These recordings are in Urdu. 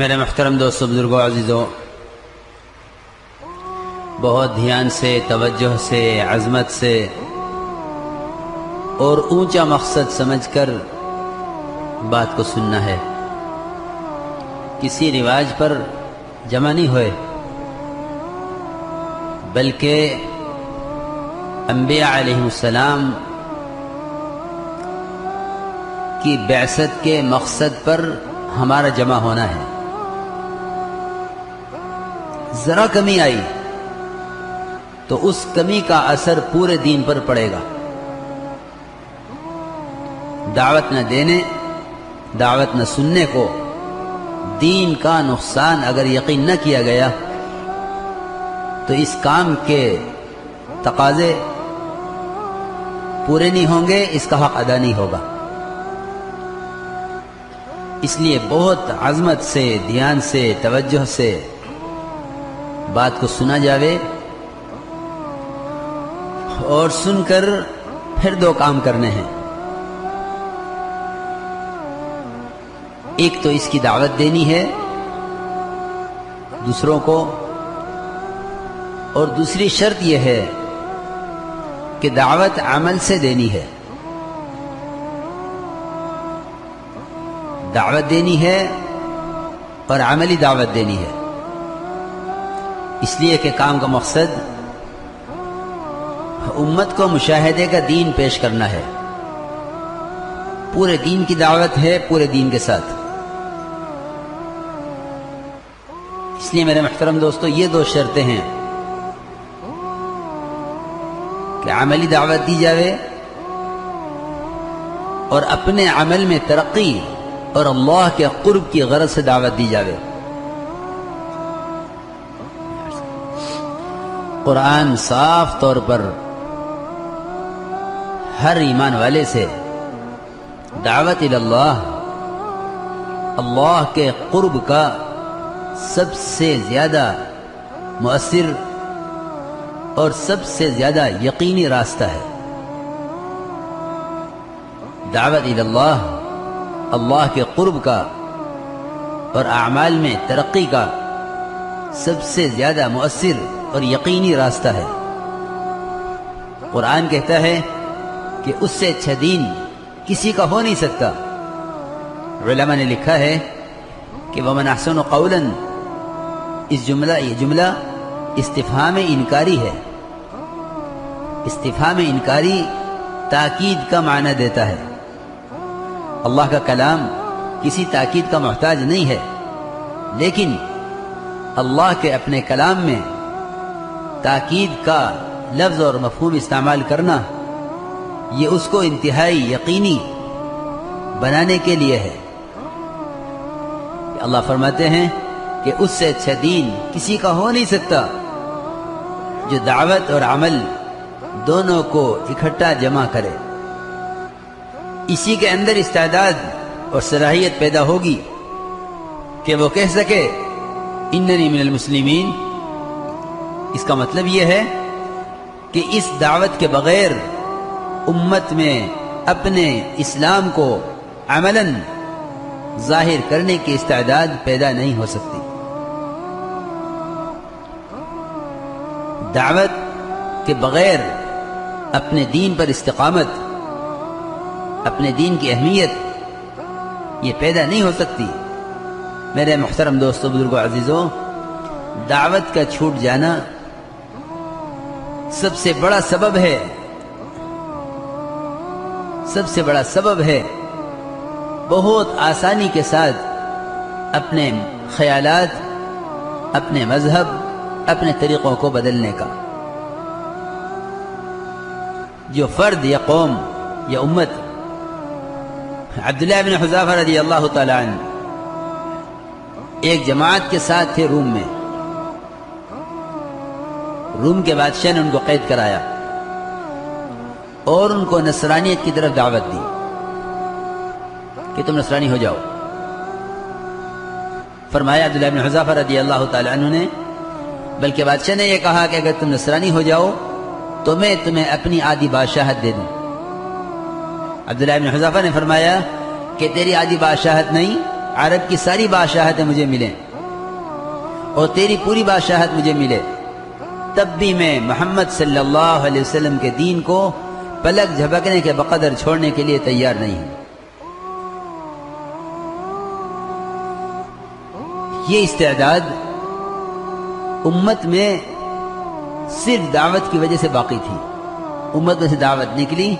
میرے محترم دوستو، بزرگوں، عزیزوں، بہت دھیان سے، توجہ سے، عظمت سے اور اونچا مقصد سمجھ کر بات کو سننا ہے۔ کسی رواج پر جمع نہیں ہوئے، بلکہ انبیاء علیہ السلام کی بعثت کے مقصد پر ہمارا جمع ہونا ہے۔ ذرا کمی آئی تو اس کمی کا اثر پورے دین پر پڑے گا۔ دعوت نہ دینے، دعوت نہ سننے کو دین کا نقصان اگر یقین نہ کیا گیا تو اس کام کے تقاضے پورے نہیں ہوں گے، اس کا حق ادا نہیں ہوگا۔ اس لیے بہت عظمت سے، دھیان سے، توجہ سے بات کو سنا جاوے، اور سن کر پھر دو کام کرنے ہیں۔ ایک تو اس کی دعوت دینی ہے دوسروں کو، اور دوسری شرط یہ ہے کہ دعوت عمل سے دینی ہے۔ دعوت دینی ہے اور عملی دعوت دینی ہے، اس لیے کہ کام کا مقصد امت کو مشاہدے کا دین پیش کرنا ہے۔ پورے دین کی دعوت ہے، پورے دین کے ساتھ۔ اس لیے میرے محترم دوستو، یہ دو شرطیں ہیں کہ عملی دعوت دی جاوے اور اپنے عمل میں ترقی اور اللہ کے قرب کی غرض سے دعوت دی جاوے۔ قرآن صاف طور پر ہر ایمان والے سے دعوت اللہ، اللہ کے قرب کا سب سے زیادہ مؤثر اور سب سے زیادہ یقینی راستہ ہے۔ دعوت اللہ، اللہ کے قرب کا اور اعمال میں ترقی کا سب سے زیادہ مؤثر اور یقینی راستہ ہے۔ قرآن کہتا ہے کہ اس سے اچھا دین کسی کا ہو نہیں سکتا۔ علماء نے لکھا ہے کہ وَمَنْ أَحْسَنُ قَوْلًا، یہ جملہ استفہام انکاری ہے۔ استفہام انکاری تاکید کا معنی دیتا ہے۔ اللہ کا کلام کسی تاکید کا محتاج نہیں ہے، لیکن اللہ کے اپنے کلام میں تاکید کا لفظ اور مفہوم استعمال کرنا، یہ اس کو انتہائی یقینی بنانے کے لیے ہے۔ اللہ فرماتے ہیں کہ اس سے اچھا دین کسی کا ہو نہیں سکتا جو دعوت اور عمل دونوں کو اکٹھا جمع کرے۔ اسی کے اندر استعداد اور صلاحیت پیدا ہوگی کہ وہ کہہ سکے اننی من المسلمین۔ اس کا مطلب یہ ہے کہ اس دعوت کے بغیر امت میں اپنے اسلام کو عملاً ظاہر کرنے کی استعداد پیدا نہیں ہو سکتی۔ دعوت کے بغیر اپنے دین پر استقامت، اپنے دین کی اہمیت یہ پیدا نہیں ہو سکتی۔ میرے محترم دوستو، بزرگوں، عزیزوں، دعوت کا چھوٹ جانا سب سے بڑا سبب ہے، سب سے بڑا سبب ہے بہت آسانی کے ساتھ اپنے خیالات، اپنے مذہب، اپنے طریقوں کو بدلنے کا۔ جو فرد یا قوم یا امت، عبداللہ بن حذافہ رضی اللہ تعالی عنہ ایک جماعت کے ساتھ تھے روم میں۔ روم کے بادشاہ نے ان کو قید کرایا اور ان کو نصرانیت کی طرف دعوت دی کہ تم نصرانی ہو جاؤ۔ فرمایا عبداللہ بن حذافہ رضی اللہ تعالی عنہ نے، بلکہ بادشاہ نے یہ کہا کہ اگر تم نصرانی ہو جاؤ تو میں تمہیں اپنی آدھی بادشاہت دے دوں۔ عبداللہ بن حذافہ نے فرمایا کہ تیری آدھی بادشاہت نہیں، عرب کی ساری بادشاہتیں مجھے ملیں اور تیری پوری بادشاہت مجھے ملے، تب بھی میں محمد صلی اللہ علیہ وسلم کے دین کو پلک جھپکنے کے بقدر چھوڑنے کے لیے تیار نہیں ہوں۔ یہ استعداد امت میں صرف دعوت کی وجہ سے باقی تھی۔ امت میں سے دعوت نکلی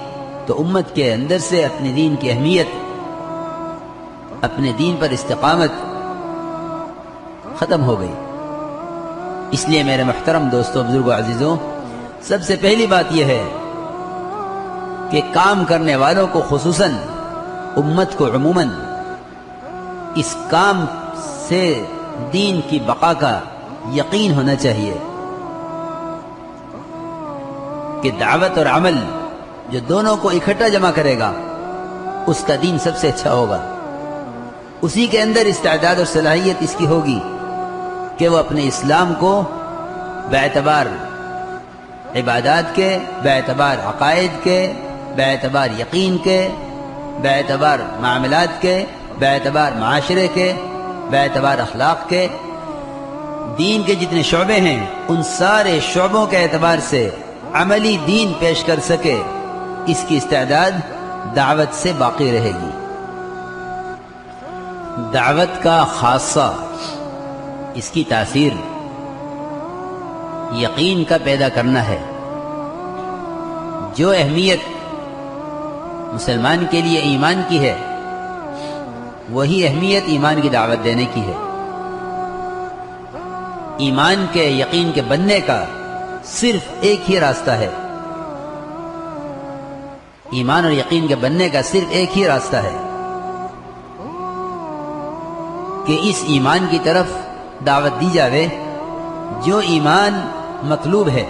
تو امت کے اندر سے اپنے دین کی اہمیت، اپنے دین پر استقامت ختم ہو گئی۔ اس لیے میرے محترم دوستوں، بزرگوں، عزیزوں، سب سے پہلی بات یہ ہے کہ کام کرنے والوں کو خصوصاً، امت کو عموماً، اس کام سے دین کی بقا کا یقین ہونا چاہیے کہ دعوت اور عمل جو دونوں کو اکٹھا جمع کرے گا اس کا دین سب سے اچھا ہوگا۔ اسی کے اندر استعداد اور صلاحیت اس کی ہوگی کہ وہ اپنے اسلام کو باعتبار عبادات کے، باعتبار عقائد کے، باعتبار یقین کے، باعتبار معاملات کے، باعتبار معاشرے کے، باعتبار اخلاق کے، دین کے جتنے شعبے ہیں ان سارے شعبوں کے اعتبار سے عملی دین پیش کر سکے، اس کی استعداد دعوت سے باقی رہے گی۔ دعوت کا خاصہ، اس کی تاثیر یقین کا پیدا کرنا ہے۔ جو اہمیت مسلمان کے لیے ایمان کی ہے وہی اہمیت ایمان کی دعوت دینے کی ہے۔ ایمان کے، یقین کے بننے کا صرف ایک ہی راستہ ہے، ایمان اور یقین کے بننے کا صرف ایک ہی راستہ ہے کہ اس ایمان کی طرف دعوت دی جاوے جو ایمان مطلوب ہے۔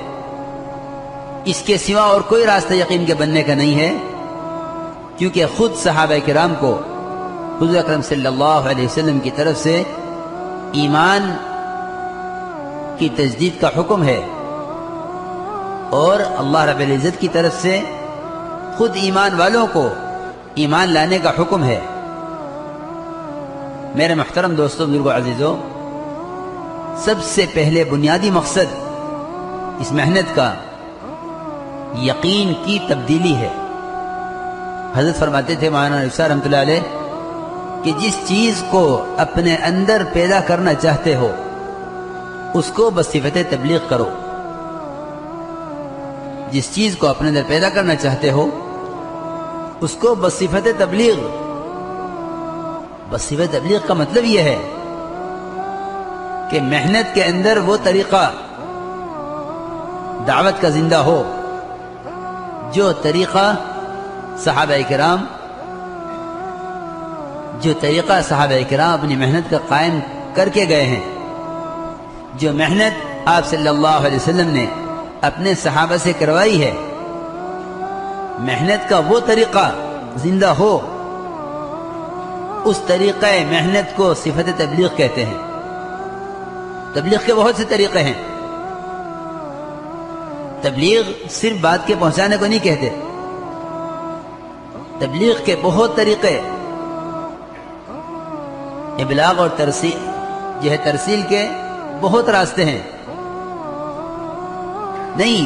اس کے سوا اور کوئی راستہ یقین کے بننے کا نہیں ہے، کیونکہ خود صحابہ کرام کو حضور اکرم صلی اللہ علیہ وسلم کی طرف سے ایمان کی تجدید کا حکم ہے، اور اللہ رب العزت کی طرف سے خود ایمان والوں کو ایمان لانے کا حکم ہے۔ میرے محترم دوستوں، بزرگوں، عزیزوں، سب سے پہلے بنیادی مقصد اس محنت کا یقین کی تبدیلی ہے۔ حضرت فرماتے تھے مولانا رفسا رحمۃ اللہ علیہ کہ جس چیز کو اپنے اندر پیدا کرنا چاہتے ہو اس کو بصفت تبلیغ کرو۔ جس چیز کو اپنے اندر پیدا کرنا چاہتے ہو اس کو بصفت تبلیغ۔ بصفت تبلیغ کا مطلب یہ ہے کہ محنت کے اندر وہ طریقہ دعوت کا زندہ ہو جو طریقہ صحابہ کرام اپنی محنت کا قائم کر کے گئے ہیں، جو محنت آپ صلی اللہ علیہ وسلم نے اپنے صحابہ سے کروائی ہے، محنت کا وہ طریقہ زندہ ہو، اس طریقہ محنت کو صفت تبلیغ کہتے ہیں۔ تبلیغ کے بہت سے طریقے ہیں۔ تبلیغ صرف بات کے پہنچانے کو نہیں کہتے، تبلیغ کے بہت طریقے، ابلاغ اور ترسیل جو ہے ترسیل کے بہت راستے ہیں۔ نہیں،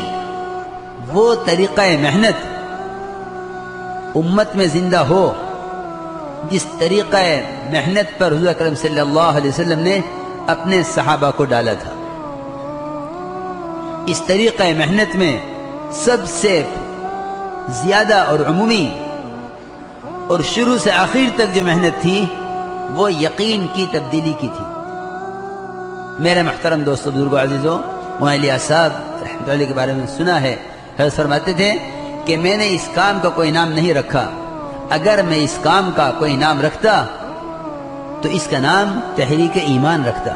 وہ طریقہ محنت امت میں زندہ ہو جس طریقہ محنت پر حضور اکرم صلی اللہ علیہ وسلم نے اپنے صحابہ کو ڈالا تھا۔ اس طریقہ محنت میں سب سے زیادہ اور عمومی اور شروع سے آخر تک جو محنت تھی وہ یقین کی تبدیلی کی تھی۔ میرے محترم دوستو، بزرگوں، عزیزوں، مولانا الیاس صاحب رحمۃ اللہ کے بارے میں سنا ہے، حضرت فرماتے تھے کہ میں نے اس کام کا کوئی نام نہیں رکھا، اگر میں اس کام کا کوئی نام رکھتا تو اس کا نام تحریک ایمان رکھتا۔